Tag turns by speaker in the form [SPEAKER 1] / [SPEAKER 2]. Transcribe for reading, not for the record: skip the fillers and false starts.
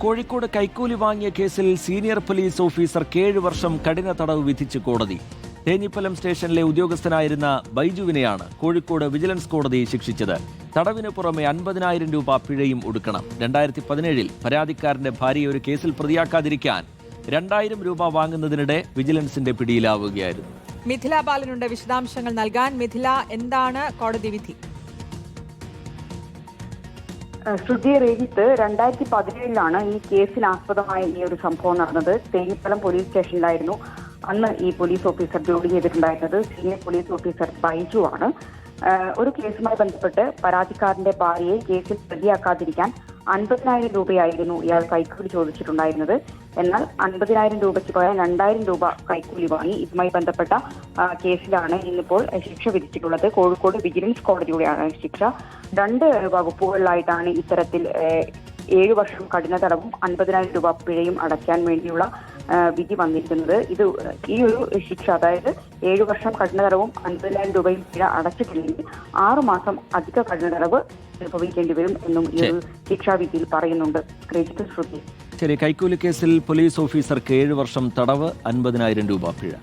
[SPEAKER 1] കോഴിക്കോട് കൈക്കൂലി വാങ്ങിയ കേസിൽ സീനിയർ പോലീസ് ഓഫീസർക്ക് 7 വർഷം കഠിന തടവ് വിധിച്ച് കോടതി. തേഞ്ഞിപ്പലം സ്റ്റേഷനിലെ ഉദ്യോഗസ്ഥനായിരുന്ന ബൈജുവിനെയാണ് കോഴിക്കോട് വിജിലൻസ് കോടതി ശിക്ഷിച്ചത്. തടവിന് പുറമെ 50,000 രൂപ പിഴയും ഒടുക്കണം. 2017-ൽ പരാതിക്കാരന്റെ ഭാര്യയെ ഒരു കേസിൽ പ്രതിയാക്കാതിരിക്കാൻ 2,000 രൂപ വാങ്ങുന്നതിനിടെ വിജിലൻസിന്റെ പിടിയിലാവുകയായിരുന്നു.
[SPEAKER 2] മിഥില ബാലനുണ്ട് വിശദാംശങ്ങൾ നൽകാൻ. മിഥില, എന്താണ് കോടതി വിധി?
[SPEAKER 3] ശ്രുതി രേജിത്ത് 2017-ലാണ് ഈ കേസിനാസ്പദമായ ഈ ഒരു സംഭവം നടന്നത്. തേഞ്ഞിപ്പലം പോലീസ് സ്റ്റേഷനിലായിരുന്നു അന്ന് ഈ പോലീസ് ഓഫീസർ ജോലി ചെയ്തിട്ടുണ്ടായിരുന്നത്. സീനിയർ പോലീസ് ഓഫീസർ ബൈജു ആണ്. ഒരു കേസുമായി ബന്ധപ്പെട്ട് പരാതിക്കാരന്റെ ഭാര്യയെ കേസിൽ പ്രതിയാക്കാതിരിക്കാൻ 50,000 രൂപയായിരുന്നു ഇയാൾ കൈക്കൂലി ചോദിച്ചിട്ടുണ്ടായിരുന്നത്. എന്നാൽ 50,000 രൂപയ്ക്ക് പകരം 2,000 രൂപ കൈക്കൂലി വാങ്ങി. ഇതുമായി ബന്ധപ്പെട്ട കേസിലാണ് ഇന്നിപ്പോൾ ശിക്ഷ വിധിച്ചിട്ടുള്ളത്. കോഴിക്കോട് വിജിലൻസ് കോടതിയുടെയാണ് ശിക്ഷ. 2 വകുപ്പുകളിലായിട്ടാണ് ഇത്തരത്തിൽ 7 വർഷം കഠിന തടവും 50,000 രൂപ പിഴയും അടയ്ക്കാൻ വേണ്ടിയുള്ള വിധി വന്നിരിക്കുന്നത്. ഈ ഒരു ശിക്ഷ, അതായത് 7 വർഷം കഠിന തടവും 50,000 രൂപയും പിഴ അടച്ചിട്ടില്ലെങ്കിൽ 6 മാസം അധിക കഠിന തടവ് അനുഭവിക്കേണ്ടി വരും എന്നും ഈ ഒരു ശിക്ഷാവിധിയിൽ പറയുന്നുണ്ട്.
[SPEAKER 1] ശരി, കൈക്കൂലി കേസിൽ പോലീസ് ഓഫീസർക്ക് 7 വർഷം തടവ്, 50,000 രൂപ പിഴ.